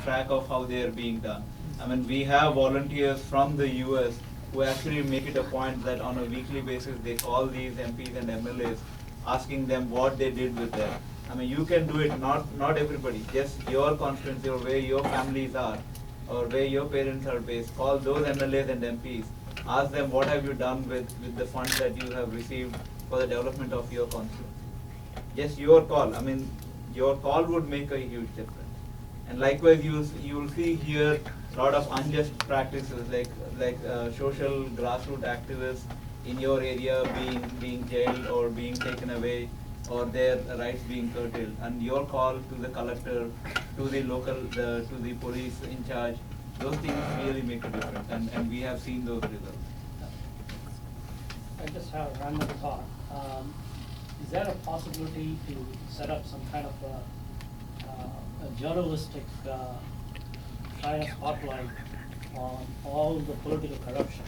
track of how they are being done. I mean, we have volunteers from the US who actually make it a point that on a weekly basis they call these MPs and MLAs asking them what they did with them. I mean, you can do it, not everybody, just your constituency or where your families are or where your parents are based. Call those MLAs and MPs. Ask them what have you done with the funds that you have received for the development of your constituency. Just your call. I mean, your call would make a huge difference. And likewise, you will see here a lot of unjust practices like social grassroots activists in your area being jailed or being taken away or their rights being curtailed. And your call to the collector, to the local, to the police in charge, those things really make a difference. And we have seen those results. I just have a random thought. Is there a possibility to set up some kind of a journalistic kind of spotlight on all the political corruption,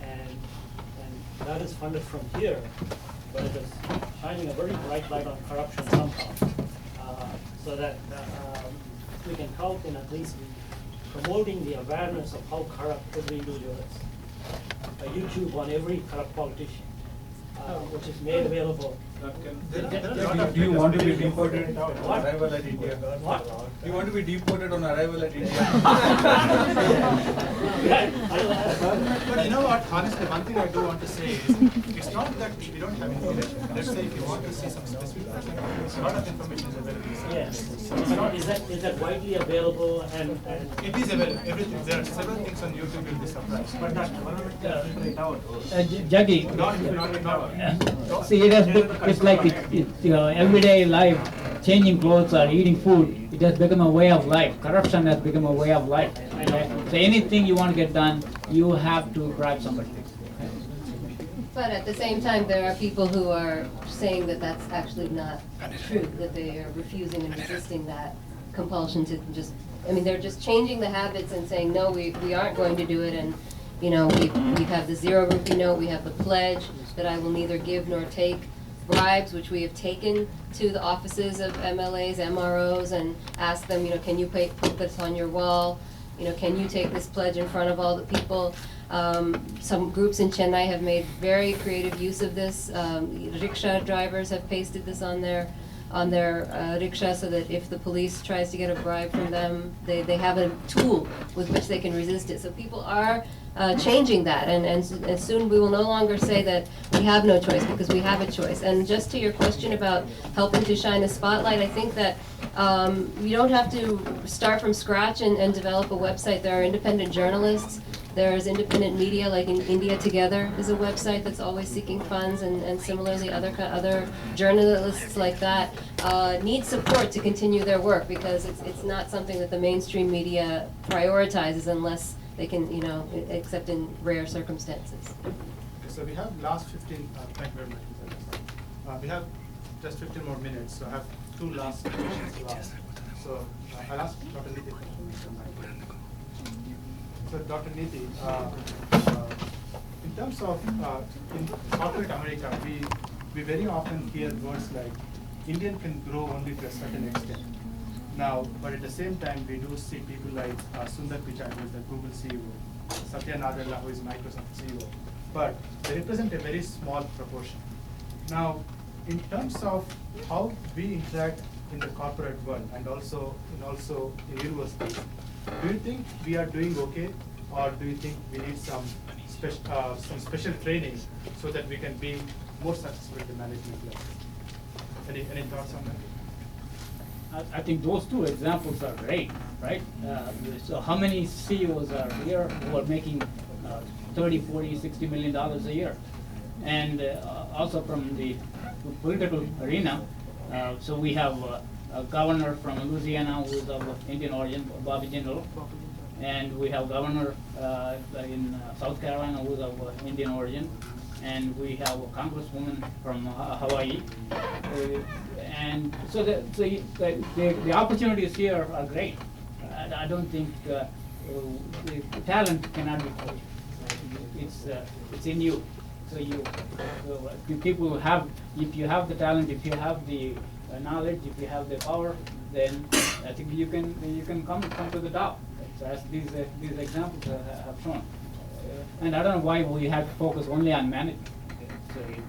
and that is funded from here, but it is shining a very bright light on corruption somehow, so that we can help in at least promoting the awareness of how corrupt every individual is. A YouTube on every corrupt politician, which is made available. Do you want to be deported on arrival at India? What? Do you want to be deported on arrival at India? But you know what, honestly, one thing I do want to say is, it's not that we don't have information. Let's say if you want to see some specific person, a lot of information is available. Yes. Is that widely available and It is available, everything. There are several things on YouTube, you'll be surprised. But that filter it out. Jackie, Not. see, it's like everyday life, changing clothes or eating food, it has become a way of life. Corruption has become a way of life. So anything you want to get done, you have to bribe somebody. But at the same time, there are people who are saying that that's actually not true, that they are refusing and resisting that compulsion to just, I mean, they're just changing the habits and saying, no, we aren't going to do it, and, you know, we have the zero rupee note, we have the pledge that I will neither give nor take bribes, which we have taken to the offices of MLAs, MROs, and asked them, you know, can you put this on your wall? You know, can you take this pledge in front of all the people? Some groups in Chennai have made very creative use of this. Rickshaw drivers have pasted this on their rickshaw so that if the police tries to get a bribe from them, they have a tool with which they can resist it. So people are changing that, and soon we will no longer say that we have no choice, because we have a choice. And just to your question about helping to shine a spotlight, I think that you don't have to start from scratch and develop a website. There are independent journalists. There's independent media, like in India Together is a website that's always seeking funds, and similarly other journalists like that need support to continue their work, because it's not something that the mainstream media prioritizes unless they can, you know, except in rare circumstances. Okay, so we have last 15, thank you very much, Mr. Desai. We have just 15 more minutes, so I have two last questions to ask. So I'll ask Dr. Niti. So Dr. Niti, in terms of in corporate America, we very often hear words like Indian can grow only to a certain extent. Now, but at the same time, we do see people like Sundar Pichai, who is the Google CEO, Satya Nadella, who is Microsoft CEO, but they represent a very small proportion. Now, in terms of how we interact in the corporate world and also in universities, do you think we are doing okay, or do you think we need some special training so that we can be more successful at the management level? Any thoughts on that? I think those two examples are great, right? So how many CEOs are here who are making 30, 40, 60 million dollars a year? And also from the political arena, so we have a governor from Louisiana who is of Indian origin, Bobby Jindal, and we have governor in South Carolina who is of Indian origin, and we have a congresswoman from Hawaii. And so the opportunities here are great. I don't think the talent cannot be coached. It's in you. So people have, if you have the talent, if you have the knowledge, if you have the power, then I think you can come to the top. So as these examples have shown. And I don't know why we have to focus only on management. So it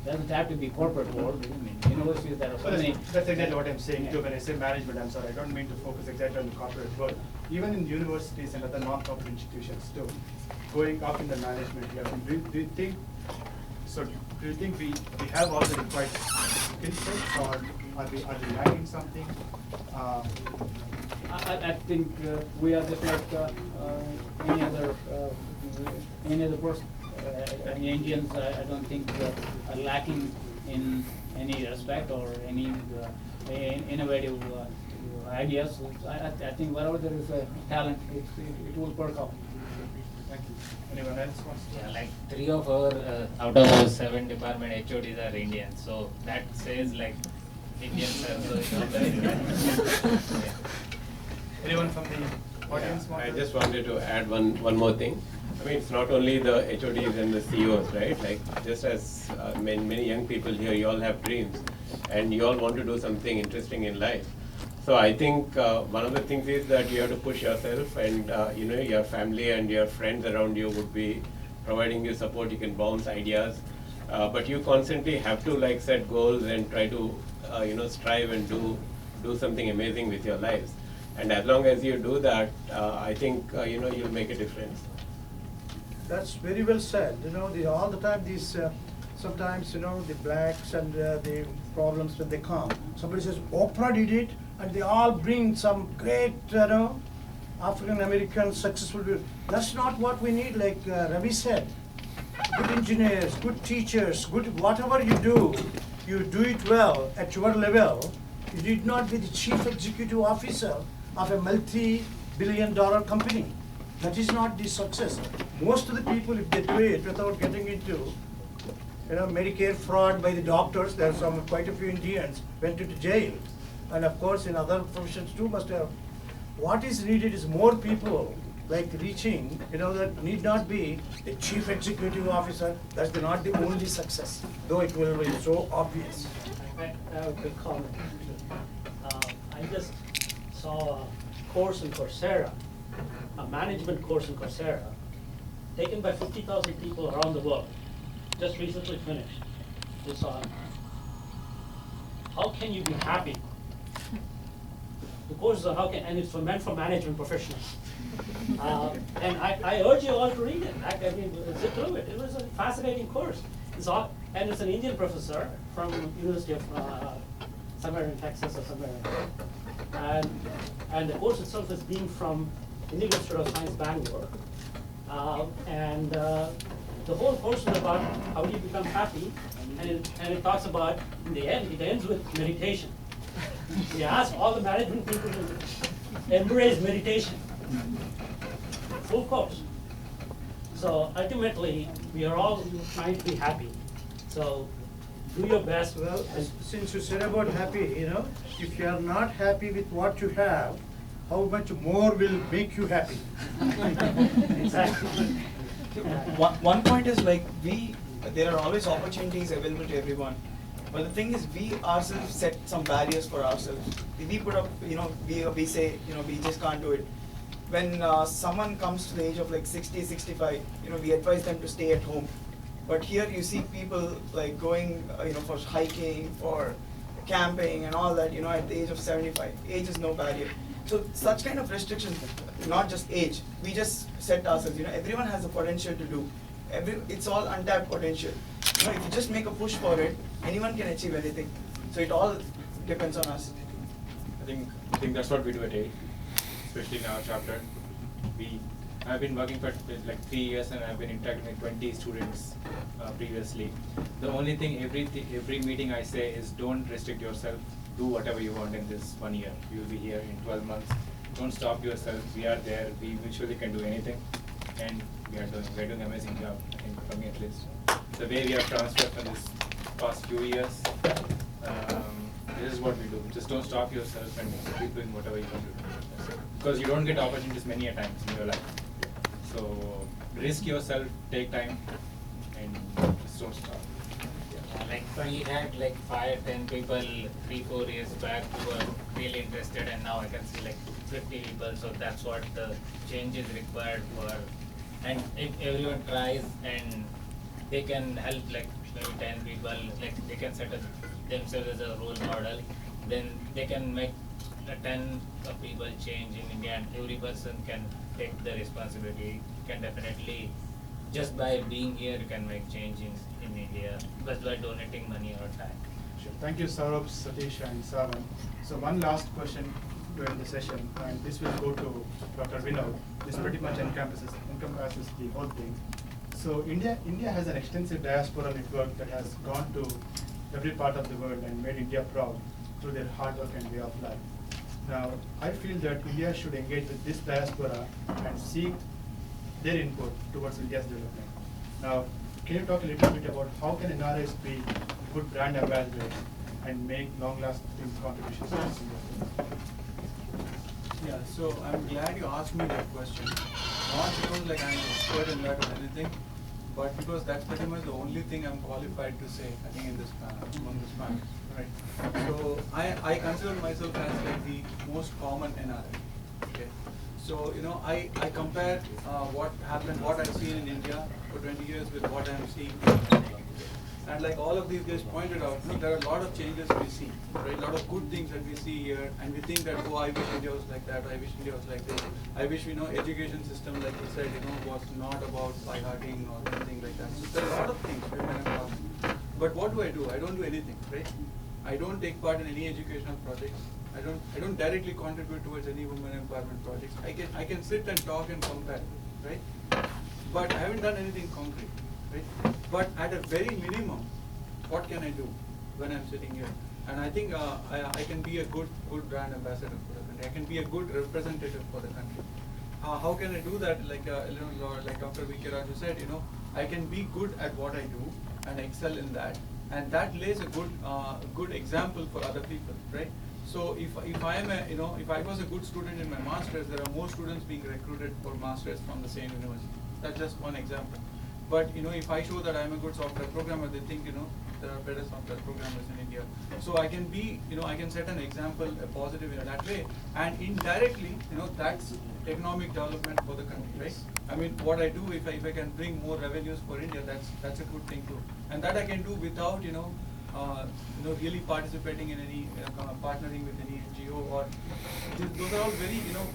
doesn't have to be corporate world. I mean, universities that are so many. That's exactly what I'm saying too. When I say management, I'm sorry, I don't mean to focus exactly on the corporate world. Even in universities and other non-profit institutions too, going up in the management level, do you think we have all the required skill sets, or are we lacking something? I think we are just like any other person. Indians, I don't think are lacking in any respect or any innovative ideas. I think wherever there is a talent, it will work out. Thank you. Anyone else wants to? Yeah, like 3 of our out of our 7 department HODs are Indian, so that says like Indians are very yeah. Anyone from the audience? I just wanted to add one more thing. I mean, it's not only the HODs and the CEOs, right? Like, just as many young people here, you all have dreams, and you all want to do something interesting in life. So I think one of the things is that you have to push yourself, and your family and your friends around you would be providing you support. You can bounce ideas, but you constantly have to like set goals and try to strive and do something amazing with your lives. And as long as you do that, I think you'll make a difference. That's very well said. All the time these, sometimes, the blacks and the problems when they come. Somebody says, Oprah did it, and they all bring some great, African American successful people. That's not what we need, like Ravi said. Good engineers, good teachers, good whatever you do it well at your level. You need not be the chief executive officer of a multi-billion-dollar company. That is not the success. Most of the people, if they do it without getting into, Medicare fraud by the doctors, there are quite a few Indians went into jail. And of course, in other professions too must have. What is needed is more people like reaching, that need not be the chief executive officer. That's not the only success, though it will be so obvious. I have a quick comment. I just saw a course in Coursera, a management course in Coursera, taken by 50,000 people around the world, just recently finished. It's on how can you be happy? The course is on and it's meant for management professionals. And I urge you all to read it. Sit through it. It was a fascinating course. And it's an Indian professor from University of somewhere in Texas or somewhere. And the course itself is being from Indian Institute of Science, Bangalore. The whole course is about how do you become happy, and it talks about, in the end, it ends with meditation. We ask all the management people to embrace meditation. Full course. So ultimately, we are all trying to be happy. So do your best. Well, since you said about happy, if you are not happy with what you have, how much more will make you happy? Exactly. One point is like there are always opportunities available to everyone, but the thing is we ourselves set some barriers for ourselves. We put up, we say, we just can't do it. When someone comes to the age of like 60, 65, we advise them to stay at home. But here you see people like going, for hiking, for camping and all that, at the age of 75. Age is no barrier. So such kind of restrictions, not just age, we just set ourselves, everyone has the potential to do. It's all untapped potential. If you just make a push for it, anyone can achieve anything. So it all depends on us. I think that's what we do at AID, especially in our chapter. I've been working for like 3 years, and I've been interacting with 20 students previously. The only thing every meeting I say is don't restrict yourself. Do whatever you want in this 1 year. You'll be here in 12 months. Don't stop yourself. We are there. We mutually can do anything, and we're doing an amazing job. I think for me at least. The way we have transferred for this past few years, this is what we do. Just don't stop yourself and keep doing whatever you want to do. Because you don't get opportunities many a times in your life. So risk yourself, take time, and just don't stop. Like we had like 5-10 people 3-4 years back who were really interested, and now I can see like 50 people. So that's what the change is required for. And if everyone tries and they can help like maybe 10 people, like they can set up themselves as a role model, then they can make a 10 of people change in India, and every person can take the responsibility. Can definitely, just by being here, you can make change in India, just by donating money or time. Sure. Thank you, Saurabh, Satish, and Savan. So one last question to end the session, and this will go to Dr. Vinod. This pretty much encompasses the whole thing. So India has an extensive diaspora network that has gone to every part of the world and made India proud through their hard work and way of life. Now, I feel that India should engage with this diaspora and seek their input towards India's development. Now, can you talk a little bit about how can NRIs be good brand ambassadors and make long-lasting contributions to this industry? Yeah, so I'm glad you asked me that question. Not because like I'm an expert in that or anything, but because that's pretty much the only thing I'm qualified to say, I think, in this panel, on this panel, right? So I consider myself as like the most common NRI, okay? So, you know, I compare what happened, what I've seen in India for 20 years with what I'm seeing in India. And like all of these guys pointed out, there are a lot of changes we see, right? A lot of good things that we see here, and we think that, oh, I wish India was like that, I wish India was like this. I wish, you know, education system, like you said, you know, was not about by-hearting or anything like that. So there are a lot of things, women empowerment. But what do? I don't do anything, right? I don't take part in any educational projects. I don't directly contribute towards any women empowerment projects. I can sit and talk and compare, right? But I haven't done anything concrete, right? But at a very minimum, what can I do when I'm sitting here? And I think I can be a good brand ambassador for the country. I can be a good representative for the country. How can I do that? Like like Dr. V.K. Raju said, you know, I can be good at what I do and excel in that, and that lays a good example for other people, right? So if I am if I was a good student in my masters, there are more students being recruited for masters from the same university. That's just one example. But you know, if I show that I'm a good software programmer, they think, you know, there are better software programmers in India. So I can be, you know, I can set an example, a positive in that way, and indirectly, you know, that's economic development for the country, right? I mean, what I do, if I can bring more revenues for India, that's a good thing too, and that I can do without, you know, really participating in any partnering with any NGO or those are all very, you know,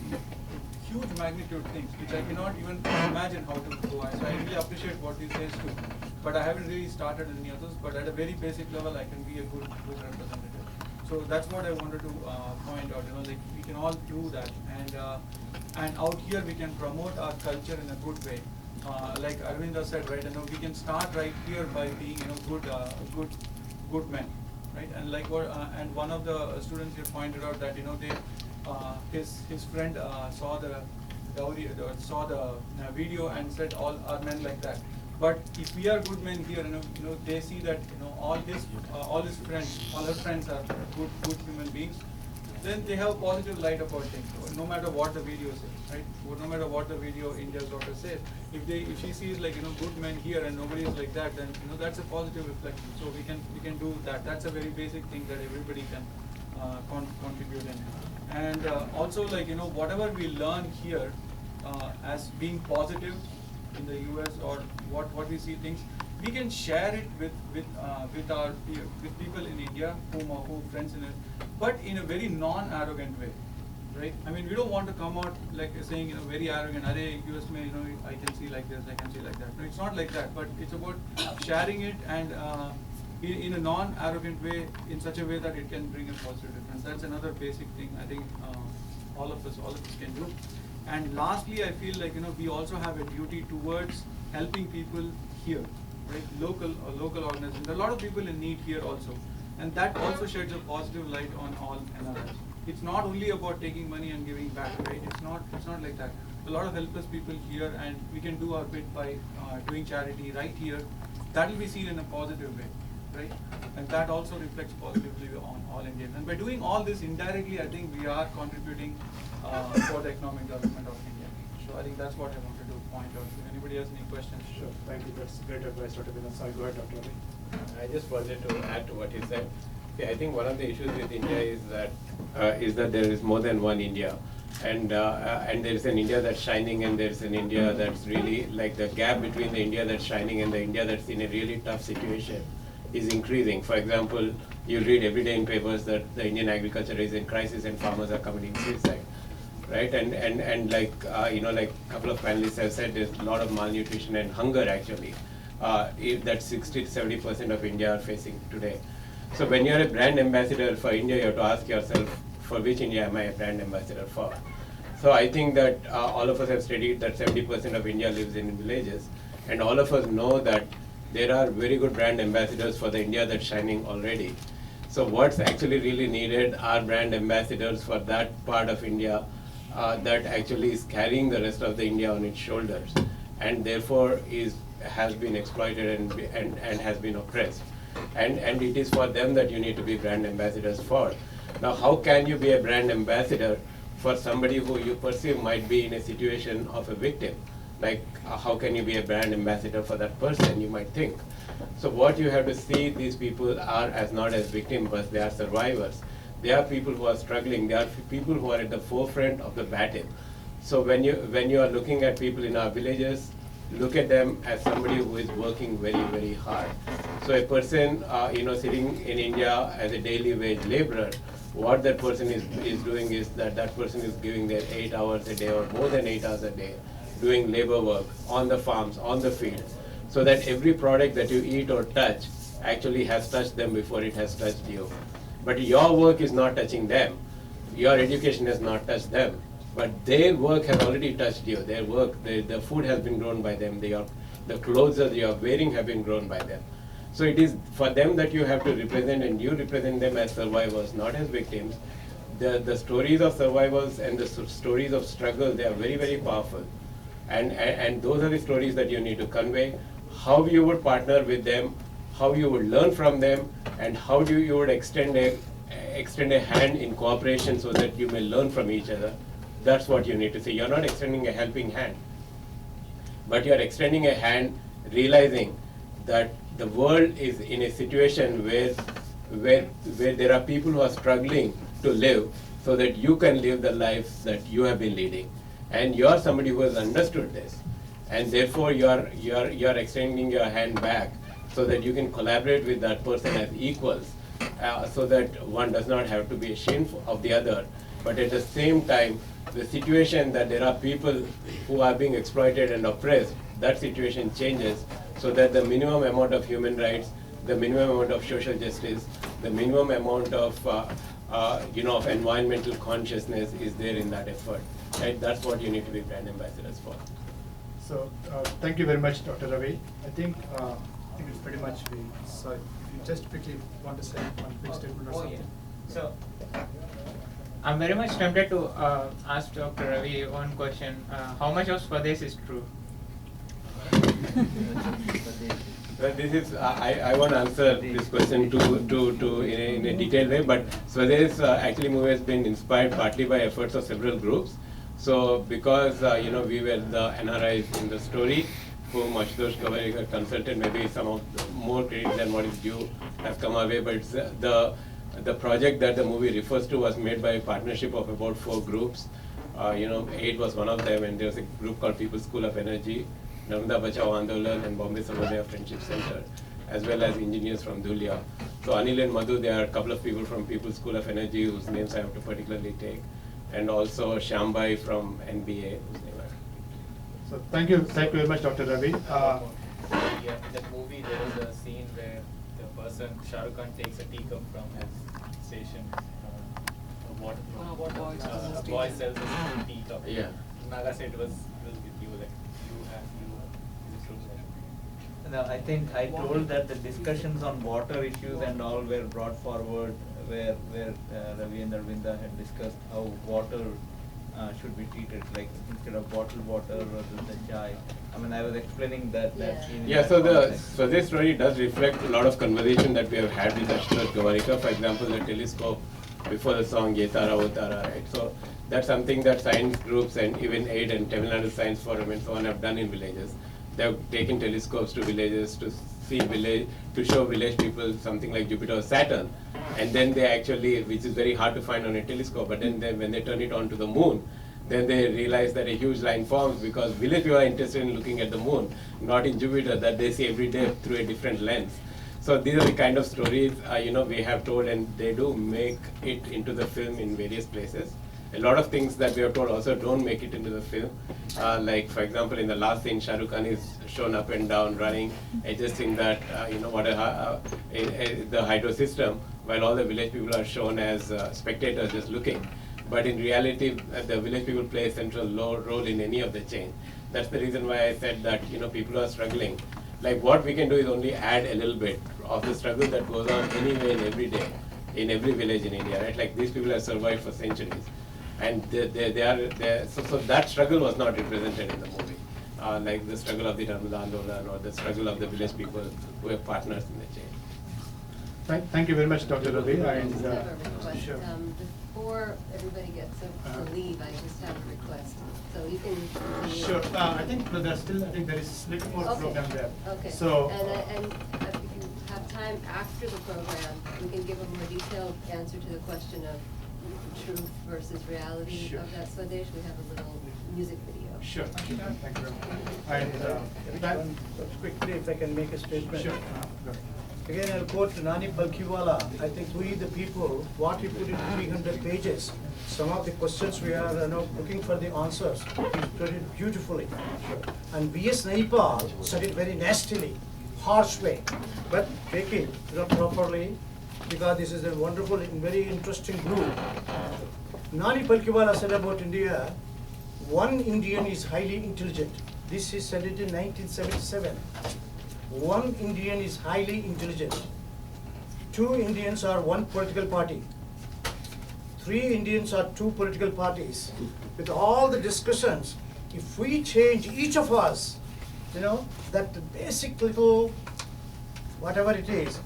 huge magnitude things which I cannot even imagine how to go. So I really appreciate what he says too, but I haven't really started any others. But at a very basic level, I can be a good representative. So that's what I wanted to point out. You know, like we can all do that, and out here we can promote our culture in a good way. Like Arvinda said, right? You know, we can start right here by being, you know, good men, right? And like what and one of the students here pointed out that, you know, they his friend saw the video and said all are men like that. But if we are good men here, you know, they see that, you know, all his friends, all her friends are good human beings, then they have a positive light about things, no matter what the video says, right? Or no matter what the video India's daughter says. If she sees, like, you know, good men here and nobody is like that, then, you know, that's a positive reflection. So we can do that. That's a very basic thing that everybody can contribute in. And also, like, you know, whatever we learn here as being positive in the US or what we see things, we can share it with people in India who friends in it, but in a very non-arrogant way, right? I mean, we don't want to come out like saying, you know, very arrogant. Arey, US mein, you know, I can see like this, I can see like that. No, it's not like that. But it's about sharing it and in a non-arrogant way, in such a way that it can bring a positive difference. That's another basic thing I think all of us can do. And lastly, I feel like, you know, we also have a duty towards helping people here, right? Local organizations. There are a lot of people in need here also, and that also sheds a positive light on all NRIs. It's not only about taking money and giving back, right? It's not like that. A lot of helpless people here, and we can do our bit by doing charity right here. That will be seen in a positive way, right? And that also reflects positively on all Indians. And by doing all this indirectly, I think we are contributing for the economic development of India. So I think that's what I wanted to point out. If anybody has any questions? Sure. Thank you. That's great advice, Dr. Vinod. Sorry, go ahead, Dr. Ravi. I just wanted to add to what he said. See, I think one of the issues with India is that there is more than one India, and there is an India that's shining, and there is an India that's really like the gap between the India that's shining and the India that's in a really tough situation is increasing. For example, you read every day in papers that the Indian agriculture is in crisis and farmers are committing suicide, right? And like like a couple of panelists have said, there's a lot of malnutrition and hunger actually. That 60 to 70% of India are facing today. So when you're a brand ambassador for India, you have to ask yourself, for which India am I a brand ambassador for? So I think that all of us have studied that 70% of India lives in villages, and all of us know that there are very good brand ambassadors for the India that's shining already. So what's actually really needed are brand ambassadors for that part of India that actually is carrying the rest of the India on its shoulders, and therefore has been exploited and has been oppressed. And it is for them that you need to be brand ambassadors for. Now, how can you be a brand ambassador for somebody who you perceive might be in a situation of a victim? Like, how can you be a brand ambassador for that person, you might think. So what you have to see these people are as not as victims, but they are survivors. They are people who are struggling. They are people who are at the forefront of the battle. So when you are looking at people in our villages, look at them as somebody who is working very, very hard. So a person, sitting in India as a daily wage laborer, what that person is doing is that person is giving their 8 hours a day or more than 8 hours a day, doing labor work on the farms, on the fields, so that every product that you eat or touch actually has touched them before it has touched you. But your work is not touching them. Your education has not touched them. But their work has already touched you. Their work, the food has been grown by them. The clothes that you are wearing have been grown by them. So it is for them that you have to represent, and you represent them as survivors, not as victims. The stories of survivors and the stories of struggle, they are very, very powerful. And those are the stories that you need to convey. How you would partner with them, how you would learn from them, and how you would extend a hand in cooperation so that you may learn from each other. That's what you need to say. You're not extending a helping hand, but you're extending a hand realizing that the world is in a situation where there are people who are struggling to live so that you can live the lives that you have been leading. And you're somebody who has understood this. And therefore you're extending your hand back so that you can collaborate with that person as equals, so that one does not have to be ashamed of the other. But at the same time, the situation that there are people who are being exploited and oppressed, that situation changes so that the minimum amount of human rights, the minimum amount of social justice, the minimum amount of of environmental consciousness is there in that effort. Right? That's what you need to be brand ambassadors for. So thank you very much, Dr. Ravi. I think it's pretty much so if you just quickly want to say one quick statement or something. Yeah. So I'm very much tempted to ask Dr. Ravi one question. How much of Swadesh is true? Well, this is I want to answer this question in a detailed way, but Swadesh actually movie has been inspired partly by efforts of several groups. So because we were the NRIs in the story, whom Ashutosh Govarikar consulted, maybe some of more credit than what is due has come our way, but it's, the project that the movie refers to was made by a partnership of about 4 groups. AID was one of them, and there was a group called People's School of Energy, Narmada Bachao Andolan, and Bombay Savodaya Friendship Center, as well as engineers from Dhulia. So Anil and Madhu, there are a couple of people from People's School of Energy whose names I have to particularly take, and also Shambai from NBA, whose name I have to take. So thank you very much, Dr. Ravi. In the movie, there is a scene where the person, Shah Rukh Khan, takes a teacup from his station. Boy sells a teacup. Yeah. Naga said it was with you, like is it true? No, I think I told that the discussions on water issues and all were brought forward, where Ravi and Arvinda had discussed how water should be treated, like instead of bottled water rather than chai. I mean, I was explaining that scene. Yeah, so this story does reflect a lot of conversation that we have had with Ashutosh Govarikar. For example, the telescope before the song Ye Tara Wo Tara, right? So that's something that science groups and even AID and Tamil Nadu Science Forum and so on have done in villages. They have taken telescopes to villages to see village, to show village people something like Jupiter or Saturn, and then they actually, which is very hard to find on a telescope, but then when they turn it on to the moon, then they realize that a huge line forms because village people are interested in looking at the moon, not in Jupiter that they see every day through a different lens. So these are the kind of stories we have told, and they do make it into the film in various places. A lot of things that we have told also don't make it into the film. Like for example, in the last scene, Shah Rukh Khan is shown up and down running, adjusting that the hydro system, while all the village people are shown as spectators just looking. But in reality, the village people play a central role in any of the chain. That's the reason why I said that people are struggling. Like what we can do is only add a little bit of the struggle that goes on anyway and every day in every village in India, right? Like these people have survived for centuries, and so that struggle was not represented in the movie. Like the struggle of the Narmada Andolan or the struggle of the village people who are partners in the chain. Thank you very much, Dr. Ravi. I And just have a request. sure. Before everybody gets to leave, I just have a request. So you can. Sure. I think there's still. I think there is little more Okay. program there. Okay. So. And if you have time after the program, we can give a more detailed answer to the question of truth versus reality Sure. of that Swadesh. We have a little music video. Sure. Thank you very much. And Quickly, if I can make a statement. sure. Again, I'll quote Nani Balkiwala. I think we, the people, what we put in 300 pages, some of the questions we are looking for the answers. He put it beautifully. And V.S. Naipaul said it very nastily, harsh way, but take it properly, because this is a wonderful and very interesting group. Nani Balkiwala said about India, one Indian is highly intelligent. This is said it in 1977. One Indian is highly intelligent. 2 Indians are one political party. 3 Indians are 2 political parties. With all the discussions, if we change each of us, that basic little, whatever it is,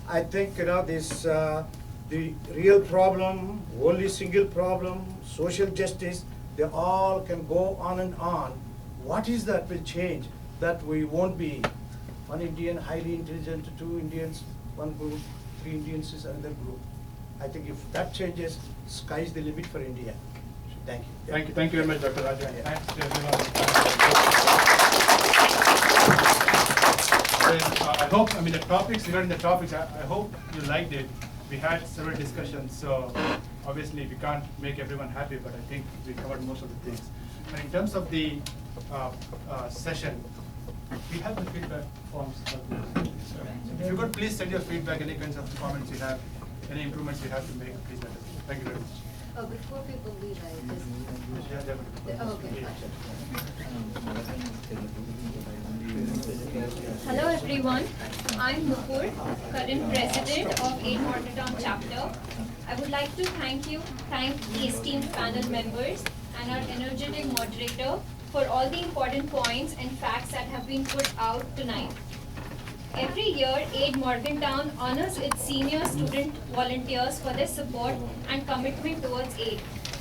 I think this the real problem, only single problem, social justice, they all can go on and on. What is that will change? That we won't be one Indian highly intelligent, 2 Indians, one group, 3 Indians is another group. I think if that changes, sky's the limit for India. Thank you. Thank you very much, Dr. Rajan. Thanks to everyone. I hope, the topics, regarding the topics, I hope you liked it. We had several discussions, so obviously we can't make everyone happy, but I think we covered most of the things. And in terms of the session, we have the feedback forms. If you could please send your feedback, any kinds of comments you have, any improvements you have to make, please let us know. Thank you very much. Oh, before people leave, I just. Yeah, definitely. Oh, okay. Hello everyone, I'm Nupur, current president of Aid Morgantown chapter. I would like to thank the esteemed panel members and our energetic moderator for all the important points and facts that have been put out tonight. Every year, Aid Morgantown honors its senior student volunteers for their support and commitment towards aid.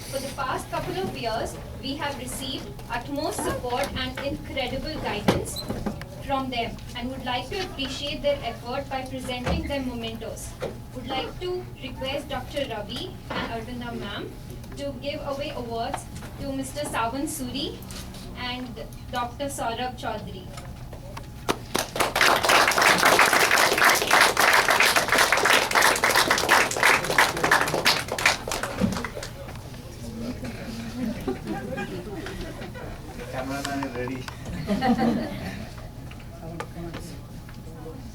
For the past couple of years, we have received utmost support and incredible guidance from them and would like to appreciate their effort by presenting them mementos. Would like to request Dr. Ravi and Arvinda ma'am to give away awards to Mr. Sawan Suri and Dr. Saurabh Chaudhary. Cameraman is ready.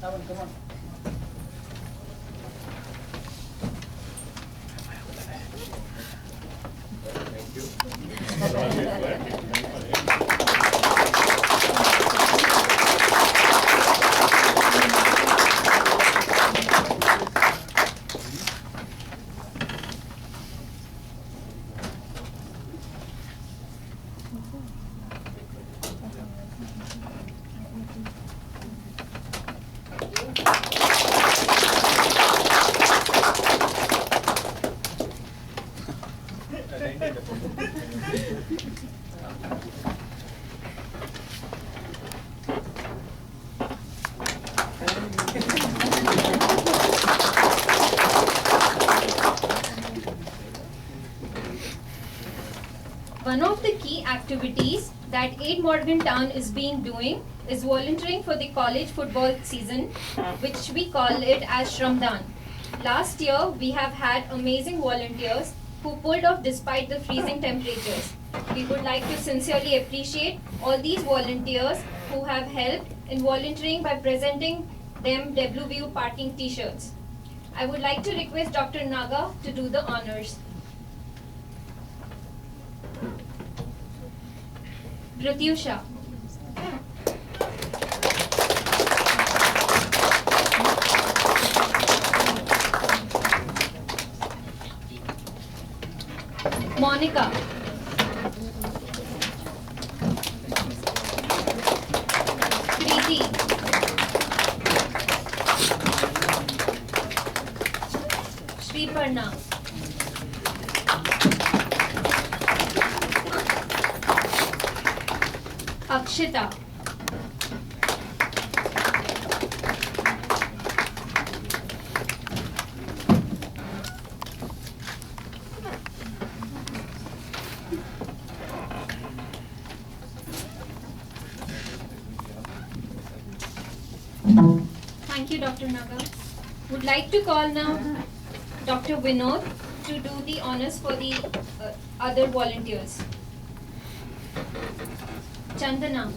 Sawan, come on. activities that Aid Morgantown is doing is volunteering for the college football season, which we call it as Shramdan. Last year, we have had amazing volunteers who pulled off despite the freezing temperatures. We would like to sincerely appreciate all these volunteers who have helped in volunteering by presenting them WVU parking t-shirts. I would like to request Dr. Naga to do the honors. Pratyusha. Monica. Preeti. Shriparna. Akshita. Thank you, Dr. Naga. Would like to call now Dr. Vinod to do the honors for the other volunteers. Chandana.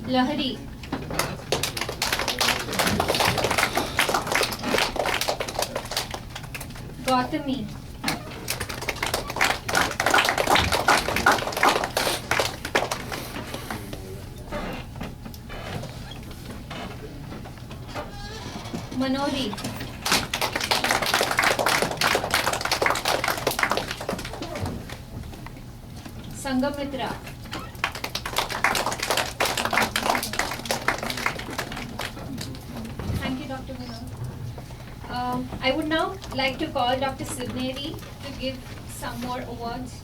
Lahari. Gautami. Manori. Sangamitra. Thank you, Dr. Vinod. I would now like to call Dr. Sibneri to give some more awards.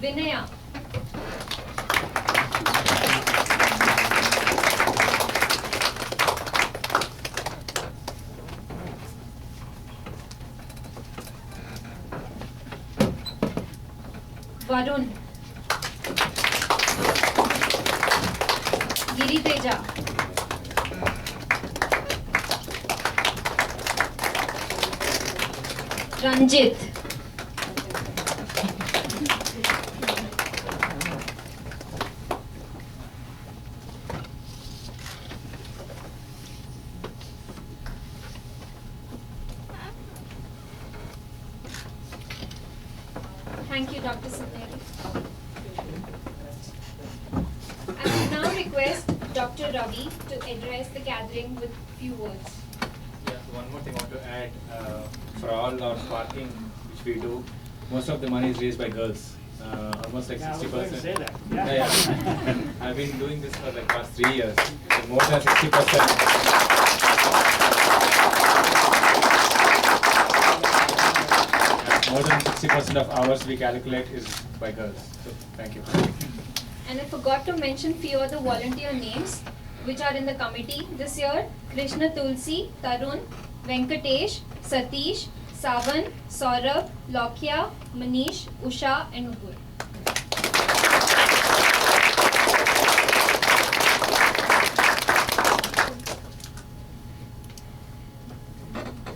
Vinaya. Varun. Giri Teja. Ranjit. Thank you, Dr. Sibneri. I will now request Dr. Ravi to address the gathering with few words. Yeah, one more thing I want to add. For all our parking which we do, most of the money is raised by girls. Almost like 60%. Yeah, I was going to say that. Yeah. I've been doing this for like past 3 years. So more than 60%. More than 60% of hours we calculate is by girls. So thank you. And I forgot to mention few of the volunteer names which are in the committee this year. Krishna Tulsi, Tarun, Venkatesh, Satish, Savan, Saurabh, Lokya, Manish, Usha and Nupur.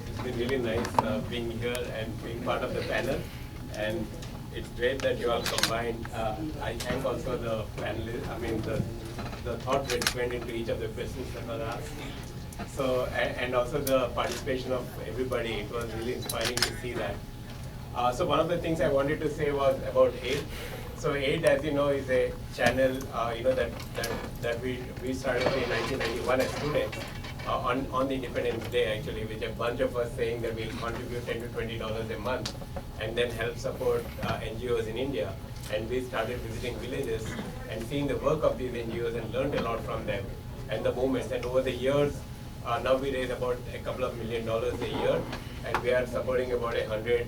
It's been really nice being here and being part of the panel, and it's great that you all combined. I thank also the panelists, the thought that went into each of the questions that were asked. So, and also the participation of everybody, it was really inspiring to see that. So one of the things I wanted to say was about AID. So AID, as you know, is a channel, that we started in 1991 as students. On the Independence Day, actually, with a bunch of us saying that we'll contribute $10 to $20 a month and then help support NGOs in India. And we started visiting villages and seeing the work of these NGOs and learned a lot from them and the movements. And over the years, now we raise about a couple of $1 million a year, and we are supporting about 100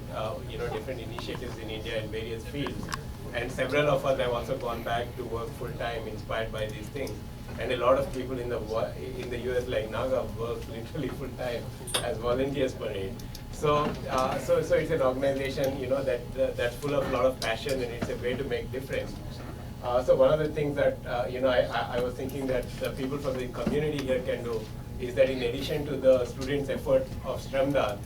different initiatives in India in various fields. And several of us have also gone back to work full time, inspired by these things. and a lot of people in the US like Naga work literally full time as volunteers for it. So it's an organization, you know, that's full of a lot of passion, and it's a way to make difference. So one of the things that you know, I was thinking that the people from the community here can do is that in addition to the students' effort of Shramdaan,